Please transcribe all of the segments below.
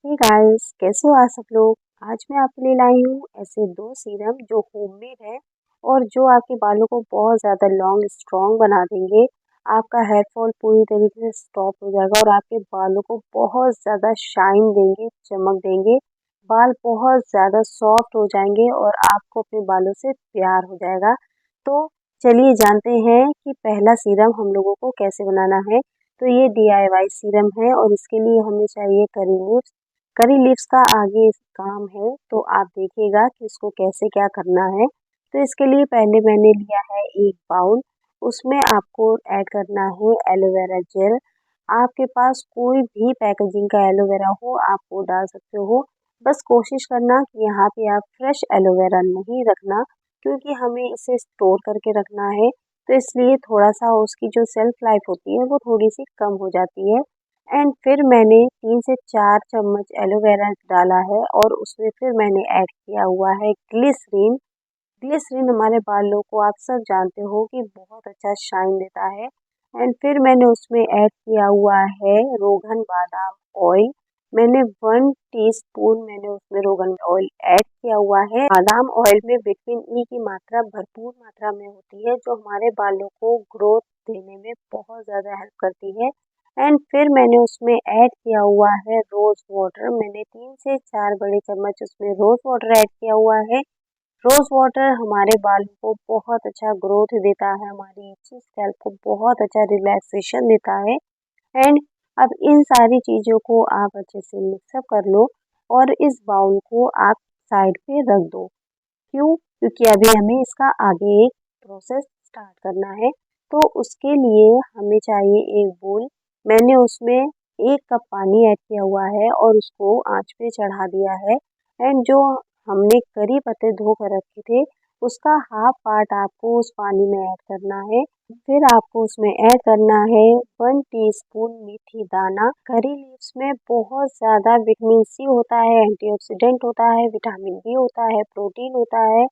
Hey guys, कैसे हो आप सब लोग। आज मैं आपके लिए लाई हूँ ऐसे दो सीरम जो होममेड है और जो आपके बालों को बहुत ज़्यादा लॉन्ग स्ट्रॉन्ग बना देंगे। आपका हेयर फॉल पूरी तरीके से स्टॉप हो जाएगा और आपके बालों को बहुत ज़्यादा शाइन देंगे, चमक देंगे। बाल बहुत ज़्यादा सॉफ्ट हो जाएंगे और आपको अपने बालों से प्यार हो जाएगा। तो चलिए जानते हैं कि पहला सीरम हम लोगों को कैसे बनाना है। तो ये DIY सीरम है और इसके लिए हमें चाहिए करी लीव्स। करी लीव्स का आगे काम है, तो आप देखिएगा कि इसको कैसे क्या करना है। तो इसके लिए पहले मैंने लिया है एक बाउल। उसमें आपको ऐड करना है एलोवेरा जेल। आपके पास कोई भी पैकेजिंग का एलोवेरा हो आप वो डाल सकते हो। बस कोशिश करना कि यहाँ पे आप फ्रेश एलोवेरा नहीं रखना, क्योंकि हमें इसे स्टोर करके रखना है। तो इसलिए थोड़ा सा उसकी जो सेल्फ लाइफ होती है वो थोड़ी सी कम हो जाती है। एंड फिर मैंने 3 से 4 चम्मच एलोवेरा डाला है और उसमें फिर मैंने ऐड किया हुआ है ग्लिसरीन। ग्लिसरीन हमारे बालों को आप सब जानते हो कि बहुत अच्छा शाइन देता है। एंड फिर मैंने उसमें ऐड किया हुआ है रोगन बादाम ऑयल। मैंने 1 टीस्पून मैंने उसमें रोगन ऑयल ऐड किया हुआ है। बादाम ऑयल में विटामिन ई की मात्रा भरपूर मात्रा में होती है, जो हमारे बालों को ग्रोथ देने में बहुत ज़्यादा हेल्प करती है। एंड फिर मैंने उसमें ऐड किया हुआ है रोज़ वाटर। मैंने 3 से 4 बड़े चम्मच उसमें रोज़ वाटर ऐड किया हुआ है। रोज़ वाटर हमारे बालों को बहुत अच्छा ग्रोथ देता है, हमारी इची स्कैल्प को बहुत अच्छा रिलैक्सेशन देता है। एंड अब इन सारी चीज़ों को आप अच्छे से मिक्सअप कर लो और इस बाउल को आप साइड पे रख दो। क्यों? क्योंकि अभी हमें इसका आगे एक प्रोसेस स्टार्ट करना है। तो उसके लिए हमें चाहिए एक बोल। मैंने उसमें 1 कप पानी ऐड किया हुआ है और उसको आँच पे चढ़ा दिया है। एंड जो हमने करी पत्ते धो कर रखे थे, उसका हाफ पार्ट आपको उस पानी में ऐड करना है। फिर आपको उसमें ऐड करना है 1 टीस्पून मेथी दाना। करी लीव्स में बहुत ज़्यादा विटामिन सी होता है, एंटीऑक्सीडेंट होता है, विटामिन बी होता है, प्रोटीन होता है,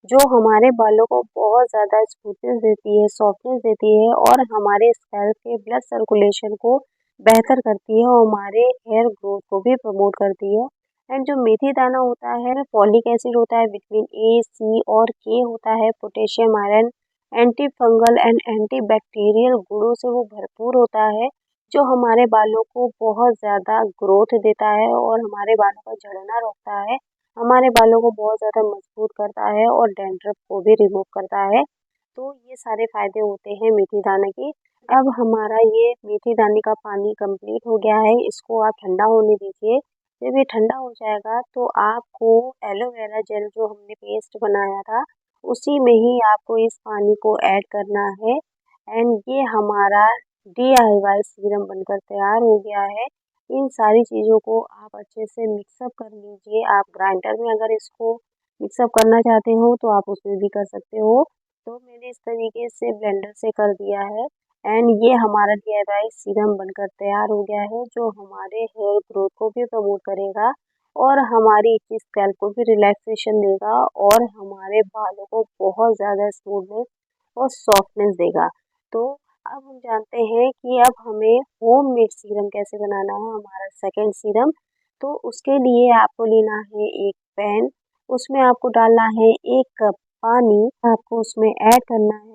जो हमारे बालों को बहुत ज़्यादा स्मूथनेस देती है, सॉफ्टनेस देती है और हमारे स्कैल्प के ब्लड सर्कुलेशन को बेहतर करती है और हमारे हेयर ग्रोथ को भी प्रमोट करती है। एंड जो मेथी दाना होता है, फॉलिक एसिड होता है, विटामिन ए, सी और के होता है, potassium, iron, anti fungal and anti bacterial गुणों से वो भरपूर होता है, जो हमारे बालों को बहुत ज़्यादा ग्रोथ देता है और हमारे बालों का झड़ना रोकता है, हमारे बालों को बहुत ज़्यादा मजबूत करता है और डैंड्रफ को भी रिमूव करता है। तो ये सारे फायदे होते हैं मेथी दाने के। अब हमारा ये मेथी दाने का पानी कंप्लीट हो गया है, इसको आप ठंडा होने दीजिए। जब ये ठंडा हो जाएगा तो आपको एलोवेरा जेल जो हमने पेस्ट बनाया था, उसी में ही आपको इस पानी को ऐड करना है। एंड ये हमारा DIY सीरम बनकर तैयार हो गया है। इन सारी चीज़ों को आप अच्छे से मिक्सअप कर लीजिए। आप ग्राइंडर में अगर इसको मिक्सअप करना चाहते हो तो आप उसमें भी कर सकते हो। तो मैंने इस तरीके से ब्लेंडर से कर दिया है। एंड ये हमारा DIY सीरम बनकर तैयार हो गया है, जो हमारे हेयर ग्रोथ को भी प्रमोट करेगा और हमारी इसी स्कैल्प को भी रिलैक्सेशन देगा और हमारे बालों को बहुत ज़्यादा स्मूथनेस और सॉफ्टनेस देगा। तो अब हम जानते हैं कि अब हमें होममेड सीरम कैसे बनाना है, हमारा सेकंड सीरम। तो उसके लिए आपको लेना है एक पैन। उसमें आपको डालना है 1 कप पानी। आपको उसमें ऐड करना है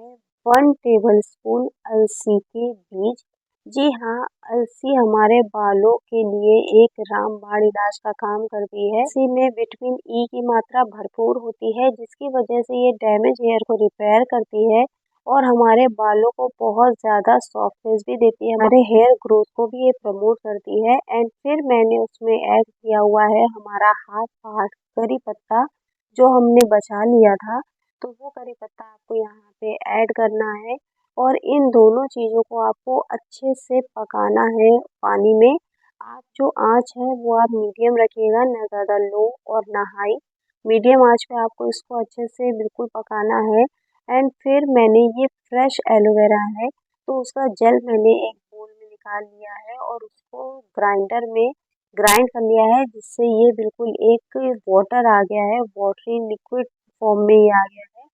1 टेबल स्पून अलसी के बीज। जी हाँ, अलसी हमारे बालों के लिए एक रामबाण इलाज का काम करती है। इसी में विटामिन ई की मात्रा भरपूर होती है, जिसकी वजह से ये डैमेज हेयर को रिपेयर करती है और हमारे बालों को बहुत ज़्यादा सॉफ्टनेस भी देती है, हमारे हेयर ग्रोथ को भी ये प्रमोट करती है। एंड फिर मैंने उसमें ऐड किया हुआ है हमारा हाफ पार्ट करी पत्ता, जो हमने बचा लिया था। तो वो करी पत्ता आपको यहाँ पे ऐड करना है और इन दोनों चीज़ों को आपको अच्छे से पकाना है पानी में। आप जो आँच है वो आप मीडियम रखिएगा, ना ज़्यादा लो और ना हाई। मीडियम आँच पे आपको इसको अच्छे से बिल्कुल पकाना है। एंड फिर मैंने ये फ्रेश एलोवेरा है, तो उसका जेल मैंने एक बोल में निकाल लिया है और उसको ग्राइंडर में ग्राइंड कर लिया है, जिससे ये बिल्कुल एक वाटर आ गया है, वाटरी लिक्विड फॉर्म में ये आ गया है।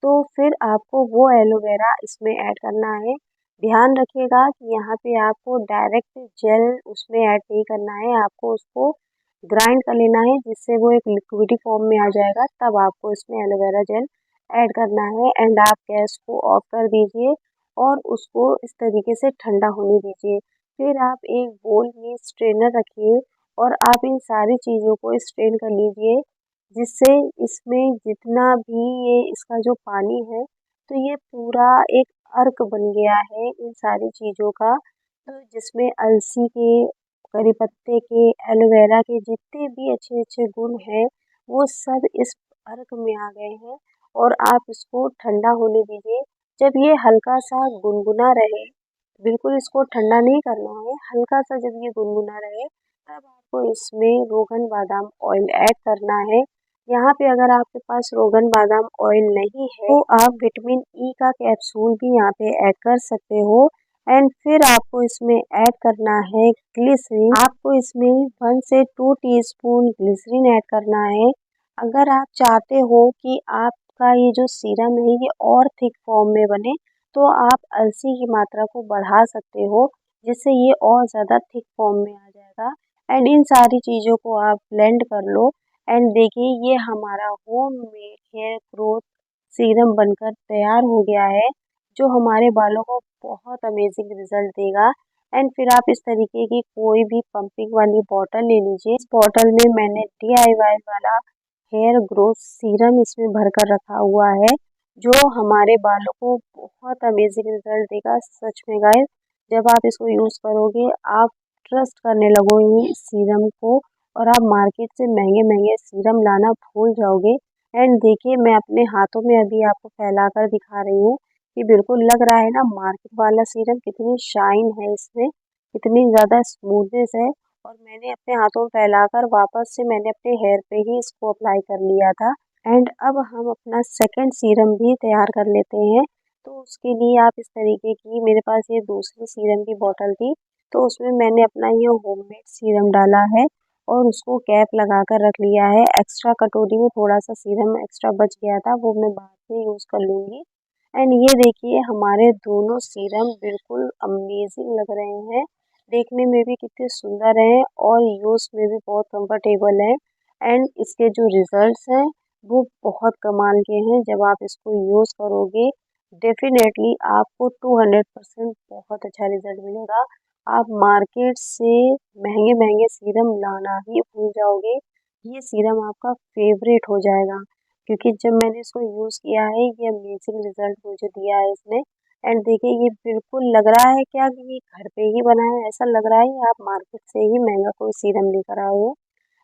तो फिर आपको वो एलोवेरा इसमें ऐड करना है। ध्यान रखिएगा कि यहाँ पे आपको डायरेक्ट जेल उसमें ऐड नहीं करना है, आपको उसको ग्राइंड कर लेना है जिससे वो एक लिक्विडी फॉर्म में आ जाएगा। तब आपको इसमें एलोवेरा जेल ऐड करना है एंड आप गैस को ऑफ कर दीजिए और उसको इस तरीके से ठंडा होने दीजिए। फिर आप एक बोल में स्ट्रेनर रखिए और आप इन सारी चीज़ों को स्ट्रेन कर लीजिए, जिससे इसमें जितना भी ये इसका जो पानी है तो ये पूरा एक अर्क बन गया है इन सारी चीज़ों का। तो जिसमें अलसी के, करी पत्ते के, एलोवेरा के जितने भी अच्छे अच्छे गुण हैं वो सब इस अर्क में आ गए हैं। और आप इसको ठंडा होने दीजिए। जब ये हल्का सा गुनगुना रहे, बिल्कुल इसको ठंडा नहीं करना है, हल्का सा जब ये गुनगुना रहे तब आपको इसमें रोगन बादाम ऑयल ऐड करना है। यहाँ पे अगर आपके पास रोगन बादाम ऑयल नहीं है तो आप विटामिन ई का कैप्सूल भी यहाँ पे ऐड कर सकते हो। एंड फिर आपको इसमें ऐड करना है ग्लिसरीन। आपको इसमें 1 से 2 टीस्पून ग्लिसरीन ऐड करना है। अगर आप चाहते हो कि आपका ये जो सीरम है ये और थिक फॉर्म में बने तो आप अलसी की मात्रा को बढ़ा सकते हो, जिससे ये और ज़्यादा थिक फॉर्म में आ जाएगा। एंड इन सारी चीज़ों को आप ब्लेंड कर लो एंड देखिए ये हमारा home made hair growth serum बनकर तैयार हो गया है, जो हमारे बालों को बहुत अमेजिंग रिजल्ट देगा। एंड फिर आप इस तरीके की कोई भी पंपिंग वाली बॉटल ले लीजिए। इस बॉटल में मैंने DIY वाला हेयर ग्रोथ सीरम इसमें भरकर रखा हुआ है, जो हमारे बालों को बहुत अमेजिंग रिजल्ट देगा। सच में गाइस, जब आप इसको यूज़ करोगे आप ट्रस्ट करने लगोगे इस सीरम को और आप मार्केट से महंगे महंगे सीरम लाना भूल जाओगे। एंड देखिए मैं अपने हाथों में अभी आपको फैला कर दिखा रही हूँ कि बिल्कुल लग रहा है ना मार्केट वाला सीरम, कितनी शाइन है इसमें, कितनी ज़्यादा स्मूथनेस है। और मैंने अपने हाथों में फैलाकर वापस से मैंने अपने हेयर पे ही इसको अप्लाई कर लिया था। एंड अब हम अपना सेकंड सीरम भी तैयार कर लेते हैं। तो उसके लिए आप इस तरीके की, मेरे पास ये दूसरी सीरम की बोतल थी तो उसमें मैंने अपना ये होममेड सीरम डाला है और उसको कैप लगा कर रख लिया है। एक्स्ट्रा कटोरी में थोड़ा सा सीरम एक्स्ट्रा बच गया था, वो मैं बाद में यूज़ कर लूँगी। एंड ये देखिए हमारे दोनों सीरम बिल्कुल अमेजिंग लग रहे हैं, देखने में भी कितने सुंदर हैं और यूज़ में भी बहुत कंफर्टेबल है। एंड इसके जो रिजल्ट्स हैं वो बहुत कमाल के हैं। जब आप इसको यूज़ करोगे डेफिनेटली आपको 200% बहुत अच्छा रिजल्ट मिलेगा। आप मार्केट से महंगे महंगे सीरम लाना ही भूल जाओगे, ये सीरम आपका फेवरेट हो जाएगा। क्योंकि जब मैंने इसको यूज़ किया है ये अमेजिंग रिजल्ट मुझे दिया है इसने। एंड देखिए ये बिल्कुल लग रहा है क्या कि ये घर पे ही बना है, ऐसा लग रहा है कि आप मार्केट से ही महंगा कोई सीरम लेकर आए हो।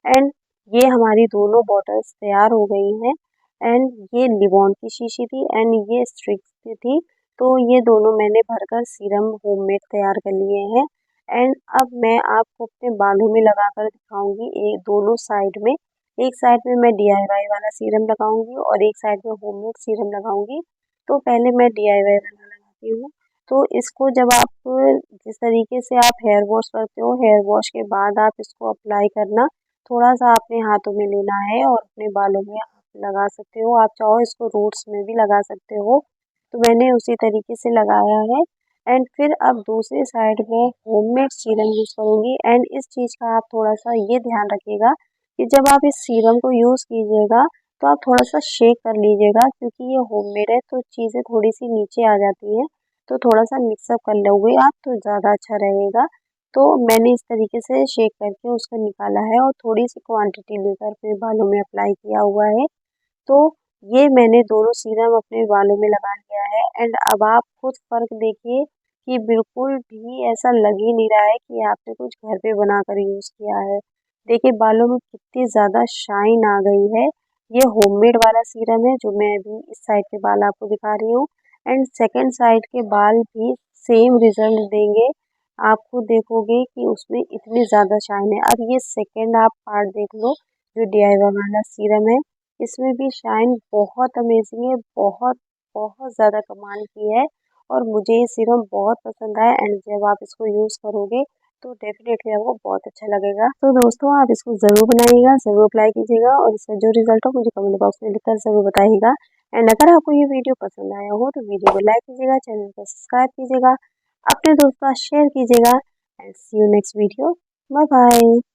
एंड ये हमारी दोनों बॉटल्स तैयार हो गई हैं। एंड ये लिवॉन की शीशी थी एंड ये स्ट्रिक्स की थी। तो ये दोनों मैंने भरकर सीरम होममेड तैयार कर लिए हैं। एंड अब मैं आपको अपने बालों में लगाकर दिखाऊंगी, एक दोनों साइड में। एक साइड में मैं DIY वाला सीरम लगाऊंगी और एक साइड में होममेड सीरम लगाऊंगी। तो पहले मैं DIY वाला लगाती हूँ। तो इसको जब आप, जिस तरीके से आप हेयर वॉश करते हो, हेयर वॉश के बाद आप इसको अप्लाई करना, थोड़ा सा अपने हाथों में लेना है और अपने बालों में आप लगा सकते हो। आप चाहो इसको रूट्स में भी लगा सकते हो, तो मैंने उसी तरीके से लगाया है। एंड फिर अब दूसरी साइड में होममेड सीरम यूज़ करूँगी। एंड इस चीज़ का आप थोड़ा सा ये ध्यान रखिएगा कि जब आप इस सीरम को यूज़ कीजिएगा तो आप थोड़ा सा शेक कर लीजिएगा, क्योंकि ये होममेड है तो चीज़ें थोड़ी सी नीचे आ जाती हैं। तो थोड़ा सा मिक्सअप कर लोगे आप तो ज़्यादा अच्छा रहेगा। तो मैंने इस तरीके से शेक करके उसको निकाला है और थोड़ी सी क्वांटिटी लेकर अपने बालों में अप्लाई किया हुआ है। तो ये मैंने दोनों सीरम अपने बालों में लगा लिया है। एंड अब आप खुद फर्क देखिए कि बिल्कुल भी ऐसा लग ही नहीं रहा है कि आपने कुछ घर पे बनाकर यूज़ किया है। देखिए बालों में कितनी ज़्यादा शाइन आ गई है। ये होममेड वाला सीरम है जो मैं अभी इस साइड के बाल आपको दिखा रही हूँ। एंड सेकेंड साइड के बाल भी सेम रिजल्ट देंगे। आप खुद देखोगे कि उसमें इतनी ज़्यादा शाइन है। अब ये सेकेंड आप पार्ट देख लो, जो DIY वाला सीरम है, इसमें भी शाइन बहुत अमेजिंग है, बहुत बहुत ज़्यादा कमाल की है। और मुझे ये सीरम बहुत पसंद आया। एंड जब आप इसको यूज़ करोगे तो डेफिनेटली आपको बहुत अच्छा लगेगा। तो दोस्तों आप इसको ज़रूर बनाइएगा, ज़रूर अप्लाई कीजिएगा और इसका जो रिजल्ट हो मुझे कमेंट बॉक्स में लिखकर ज़रूर बताइएगा। एंड अगर आपको ये वीडियो पसंद आया हो तो वीडियो को लाइक कीजिएगा, चैनल को सब्सक्राइब कीजिएगा, अपने दोस्तों का शेयर कीजिएगा। And see you next video. Bye bye.